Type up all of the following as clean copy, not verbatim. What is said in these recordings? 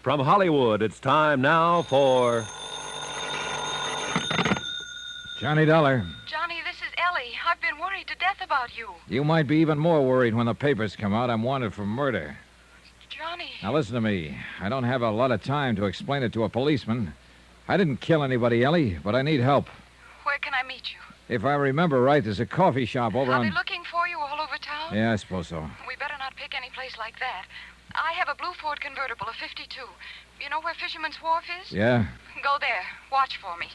From Hollywood, it's time now for... Johnny Dollar. Johnny, this is Ellie. I've been worried to death about you. You might be even more worried when the papers come out. I'm wanted for murder. Johnny. Now, listen to me. I don't have a lot of time to explain it to a policeman. I didn't kill anybody, Ellie, but I need help. Where can I meet you? If I remember right, there's a coffee shop over Are on... they looking for you all over town? Yeah, I suppose so. We better not pick any place like that. I have a blue Ford convertible, a 52. You know where Fisherman's Wharf is? Yeah? Go there. Watch for me.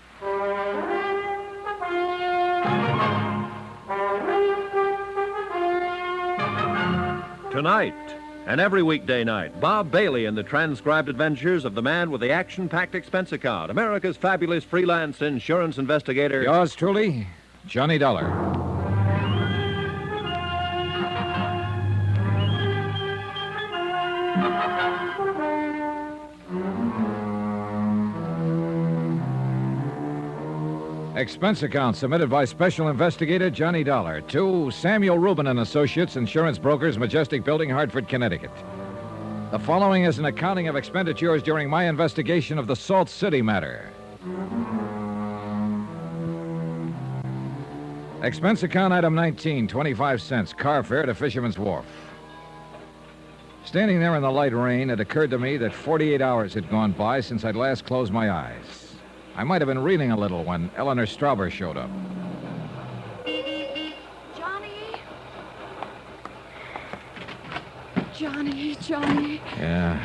Tonight, and every weekday night, Bob Bailey in the transcribed adventures of the man with the action-packed expense account, America's fabulous freelance insurance investigator. Yours truly, Johnny Dollar. Expense account submitted by Special Investigator Johnny Dollar to Samuel Rubin and Associates, Insurance Brokers, Majestic Building, Hartford, Connecticut. The following is an accounting of expenditures during my investigation of the Salt City matter. Expense account item 19, 25 cents, car fare to Fisherman's Wharf. Standing there in the light rain, it occurred to me that 48 hours had gone by since I'd last closed my eyes. I might have been reeling a little when Eleanor Strouber showed up. Johnny. Yeah.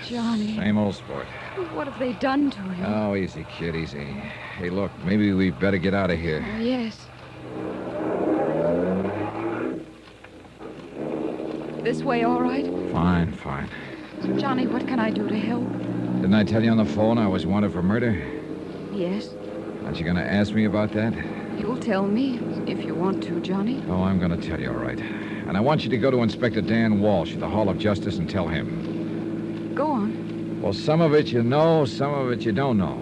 Johnny. Same old sport. What have they done to you? Oh, easy, kid, easy. Hey, look, maybe we better get out of here. Yes. This way, all right? Fine. Johnny, what can I do to help? Didn't I tell you on the phone I was wanted for murder? Yes. Aren't you going to ask me about that? You'll tell me if you want to, Johnny. Oh, I'm going to tell you, all right. And I want you to go to Inspector Dan Walsh at the Hall of Justice and tell him. Go on. Well, some of it you know, some of it you don't know.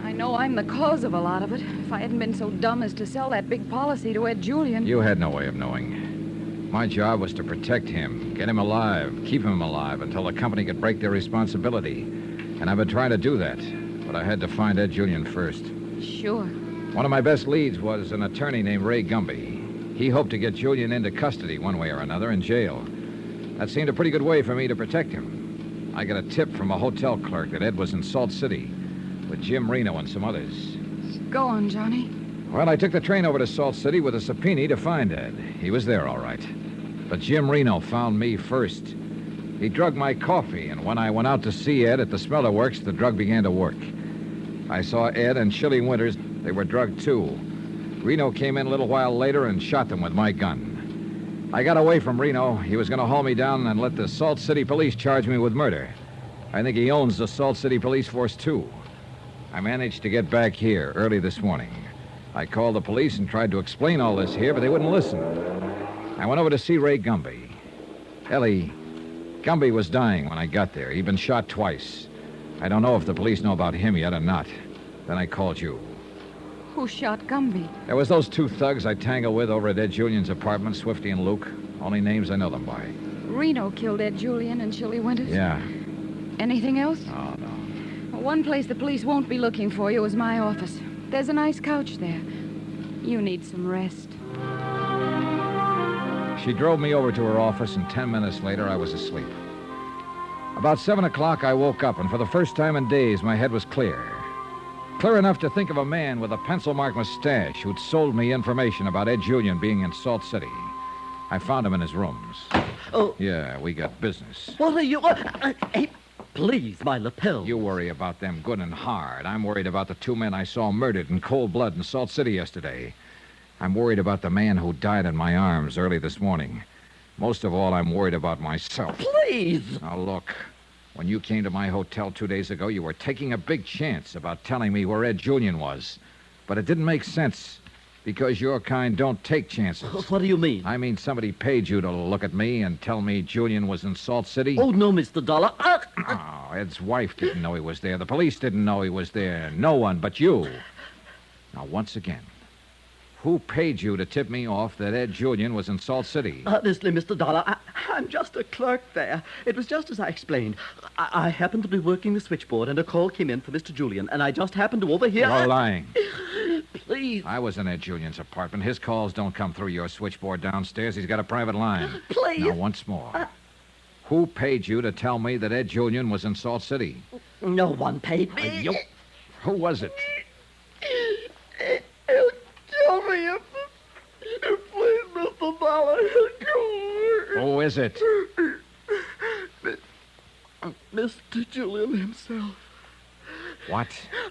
I know I'm the cause of a lot of it. If I hadn't been so dumb as to sell that big policy to Ed Julian... You had no way of knowing. My job was to protect him, get him alive, keep him alive until the company could break their responsibility. And I've been trying to do that. But I had to find Ed Julian first. Sure. One of my best leads was an attorney named Ray Gumby. He hoped to get Julian into custody one way or another in jail. That seemed a pretty good way for me to protect him. I got a tip from a hotel clerk that Ed was in Salt City with Jim Reno and some others. Go on, Johnny. Well, I took the train over to Salt City with a subpoena to find Ed. He was there, all right. But Jim Reno found me first. He drugged my coffee, and when I went out to see Ed at the smelter works, the drug began to work. I saw Ed and Shirley Winters. They were drugged, too. Reno came in a little while later and shot them with my gun. I got away from Reno. He was going to haul me down and let the Salt City police charge me with murder. I think he owns the Salt City police force, too. I managed to get back here early this morning. I called the police and tried to explain all this here, but they wouldn't listen. I went over to see Ray Gumby. Ellie, Gumby was dying when I got there. He'd been shot twice. I don't know if the police know about him yet or not. Then I called you. Who shot Gumby? There was those two thugs I tangled with over at Ed Julian's apartment, Swifty and Luke. Only names I know them by. Reno killed Ed Julian and Shirley Winters? Yeah. Anything else? Oh, no. One place the police won't be looking for you is my office. There's a nice couch there. You need some rest. She drove me over to her office, and 10 minutes later, I was asleep. About 7 o'clock, I woke up, and for the first time in days, my head was clear. Clear enough to think of a man with a pencil-marked mustache who'd sold me information about Ed Julian being in Salt City. I found him in his rooms. Oh. Yeah, we got business. What are you... hey, please, my lapel. You worry about them good and hard. I'm worried about the two men I saw murdered in cold blood in Salt City yesterday. I'm worried about the man who died in my arms early this morning. Most of all, I'm worried about myself. Please. Now, look. When you came to my hotel 2 days ago, you were taking a big chance about telling me where Ed Julian was. But it didn't make sense, because your kind don't take chances. What do you mean? I mean somebody paid you to look at me and tell me Julian was in Salt City. Oh, no, Mr. Dollar. Oh, Ed's wife didn't know he was there. The police didn't know he was there. No one but you. Now, once again, who paid you to tip me off that Ed Julian was in Salt City? Honestly, Mr. Dollar, I'm just a clerk there. It was just as I explained. I happened to be working the switchboard, and a call came in for Mr. Julian, and I just happened to overhear... You're lying. Please. I was in Ed Julian's apartment. His calls don't come through your switchboard downstairs. He's got a private line. Please. Now, once more. Who paid you to tell me that Ed Julian was in Salt City? No one paid me. Who was it? He'll kill me if please, Mr. Dollar. Who is it? Mr. Julian himself. What?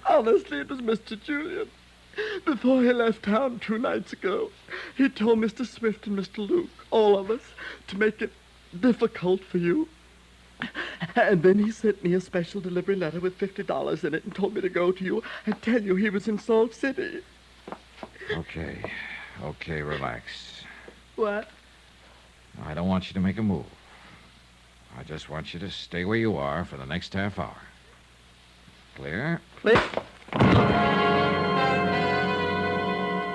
Honestly, it was Mr. Julian. Before he left town 2 nights ago, he told Mr. Swift and Mr. Luke, all of us, to make it difficult for you. And then he sent me a special delivery letter with $50 in it and told me to go to you and tell you he was in Salt City. Okay, relax. What? I don't want you to make a move. I just want you to stay where you are for the next half hour. Clear? Clear.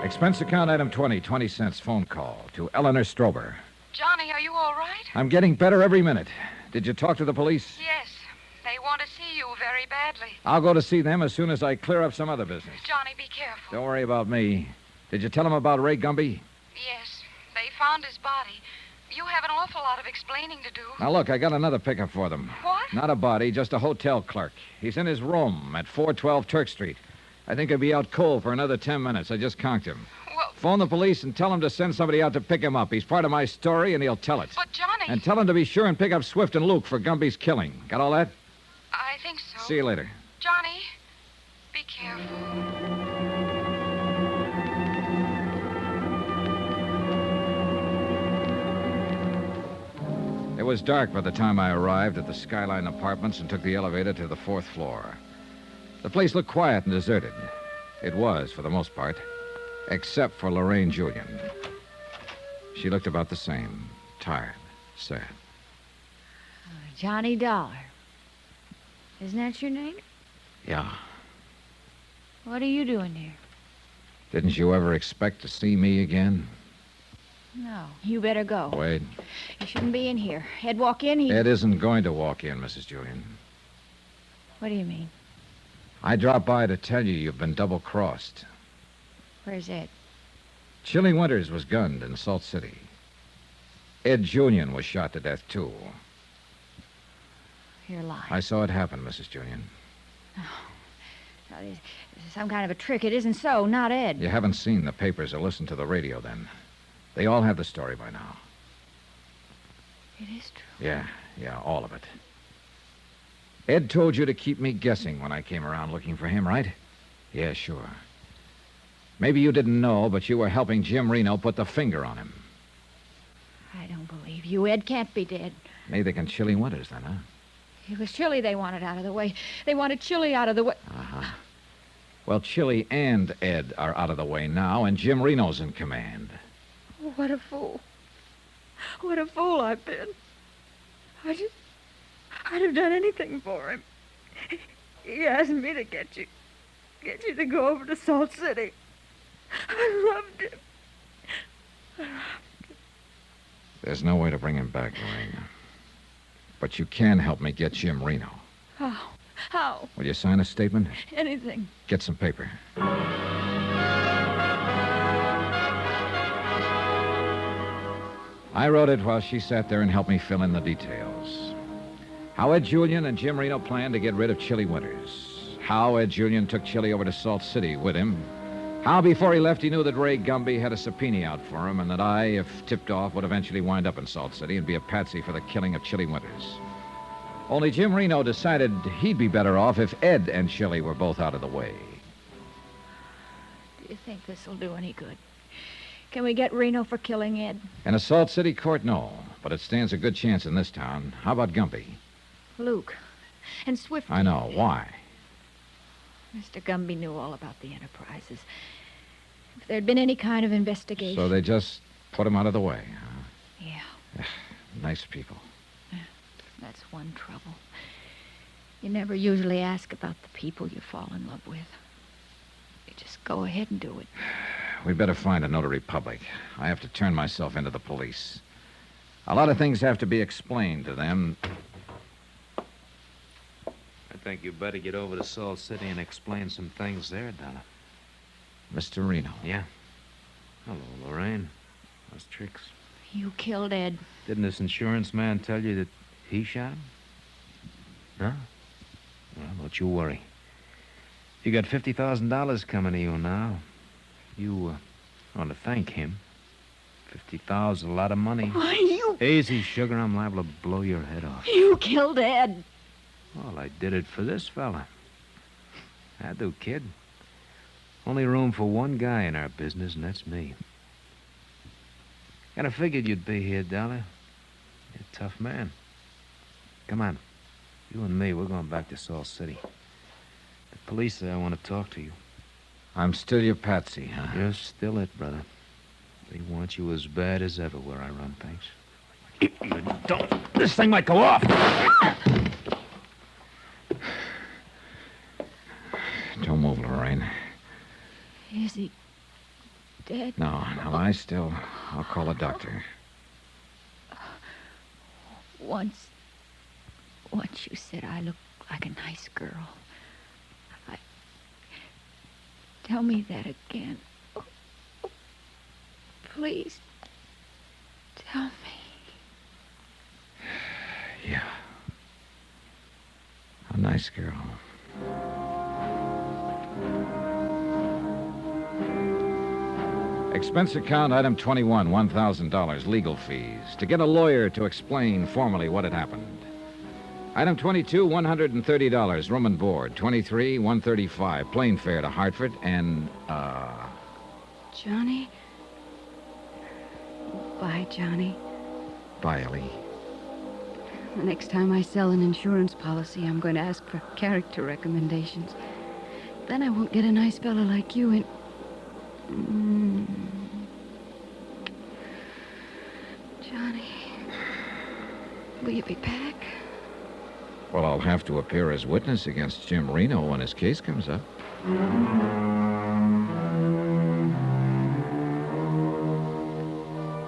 Expense account item 20 cents phone call to Eleanor Strober. Johnny, are you all right? I'm getting better every minute. Did you talk to the police? Yes. They want to see you very badly. I'll go to see them as soon as I clear up some other business. Johnny, be careful. Don't worry about me. Did you tell them about Ray Gumby? Yes. They found his body. You have an awful lot of explaining to do. Now, look, I got another pickup for them. What? Not a body, just a hotel clerk. He's in his room at 412 Turk Street. I think he'll be out cold for another 10 minutes. I just conked him. Well... Phone the police and tell them to send somebody out to pick him up. He's part of my story, and he'll tell it. But, Johnny... And tell him to be sure and pick up Swift and Luke for Gumby's killing. Got all that? I think so. See you later. Johnny, be careful. It was dark by the time I arrived at the Skyline Apartments and took the elevator to the 4th floor. The place looked quiet and deserted. It was, for the most part, except for Lorraine Julian. She looked about the same, tired, sad. Johnny Dollar. Isn't that your name? Yeah. What are you doing here? Didn't you ever expect to see me again? No. You better go. Wait. You shouldn't be in here. Ed, walk in. Ed isn't going to walk in, Mrs. Julian. What do you mean? I dropped by to tell you you've been double-crossed. Where's Ed? Chilly Winters was gunned in Salt City. Ed Julian was shot to death, too. You're lying. I saw it happen, Mrs. Julian. No, this is some kind of a trick. It isn't so. Not Ed. You haven't seen the papers or listened to the radio, then. They all have the story by now. It is true. Yeah, all of it. Ed told you to keep me guessing when I came around looking for him, right? Yeah, sure. Maybe you didn't know, but you were helping Jim Reno put the finger on him. I don't believe you. Ed can't be dead. Maybe they can Chilly Winters, then, huh? It was Chili they wanted out of the way. They wanted Chili out of the way. Uh-huh. Well, Chilly and Ed are out of the way now, and Jim Reno's in command. Oh, what a fool. What a fool I've been. I'd have done anything for him. He asked me to get you to go over to Salt City. I loved him. There's no way to bring him back, Lorraine. But you can help me get Jim Reno. How? Will you sign a statement? Anything. Get some paper. I wrote it while she sat there and helped me fill in the details. How Ed Julian and Jim Reno planned to get rid of Chilly Winters. How Ed Julian took Chilly over to Salt City with him. How before he left he knew that Ray Gumby had a subpoena out for him and that I, if tipped off, would eventually wind up in Salt City and be a patsy for the killing of Chilly Winters. Only Jim Reno decided he'd be better off if Ed and Chilly were both out of the way. Do you think this will do any good? Can we get Reno for killing Ed? In a Salt City court, no. But it stands a good chance in this town. How about Gumby? Luke. And Swift. I know. Why? Mr. Gumby knew all about the enterprises. If there'd been any kind of investigation... So they just put him out of the way, huh? Yeah. Nice people. That's one trouble. You never usually ask about the people you fall in love with. You just go ahead and do it. We'd better find a notary public. I have to turn myself into the police. A lot of things have to be explained to them. I think you better get over to Salt City and explain some things there, Donna. Mr. Reno. Yeah. Hello, Lorraine. How's tricks? You killed Ed. Didn't this insurance man tell you that he shot him? Huh? Well, don't you worry. You got $50,000 coming to you now. You want to thank him. $50,000 is a lot of money. Why, you... Easy, sugar. I'm liable to blow your head off. You killed Ed. Well, I did it for this fella. I do, kid. Only room for one guy in our business, and that's me. Kinda figured you'd be here, Dollar. You're a tough man. Come on. You and me, we're going back to Salt City. The police say I want to talk to you. I'm still your patsy, huh? You're still it, brother. They want you as bad as ever where I run things. Don't. This thing might go off. Don't move, Lorraine. Is he dead? No, lie still. I'll call a doctor. Once you said I looked like a nice girl. Tell me that again. Oh, please. Tell me. Yeah. A nice girl. Expense account, item 21, $1,000, legal fees. To get a lawyer to explain formally what had happened. Item 22, $130, room and board. 23, $135, plane fare to Hartford, and, Johnny? Bye, Johnny. bye, Ellie. The next time I sell an insurance policy, I'm going to ask for character recommendations. Then I won't get a nice fella like you in... Johnny, will you be back? Well, I'll have to appear as witness against Jim Reno when his case comes up.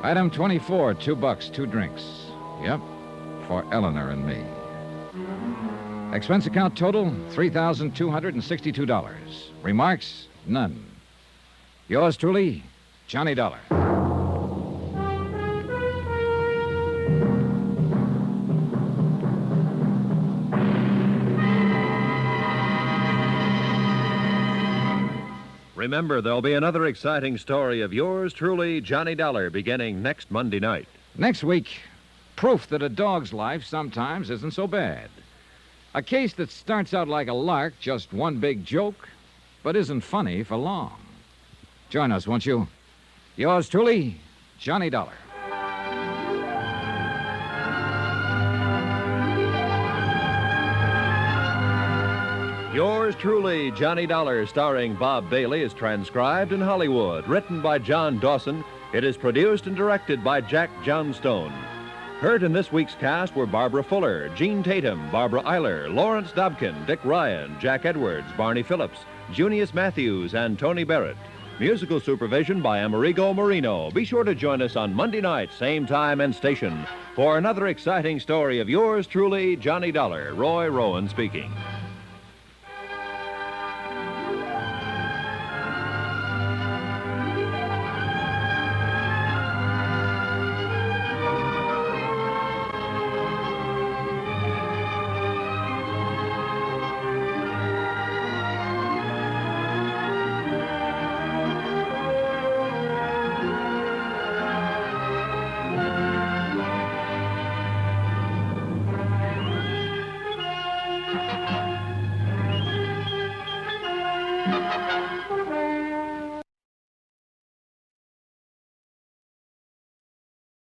Item 24, $2, 2 drinks. Yep, for Eleanor and me. Expense account total, $3,262. Remarks, none. Yours truly, Johnny Dollar. Remember, there'll be another exciting story of yours truly, Johnny Dollar, beginning next Monday night. Next week, proof that a dog's life sometimes isn't so bad. A case that starts out like a lark, just one big joke, but isn't funny for long. Join us, won't you? Yours truly, Johnny Dollar. Yours truly, Johnny Dollar, starring Bob Bailey, is transcribed in Hollywood. Written by John Dawson, it is produced and directed by Jack Johnstone. Heard in this week's cast were Barbara Fuller, Gene Tatum, Barbara Eiler, Lawrence Dobkin, Dick Ryan, Jack Edwards, Barney Phillips, Junius Matthews, and Tony Barrett. Musical supervision by Amerigo Marino. Be sure to join us on Monday night, same time and station, for another exciting story of yours truly, Johnny Dollar. Roy Rowan speaking.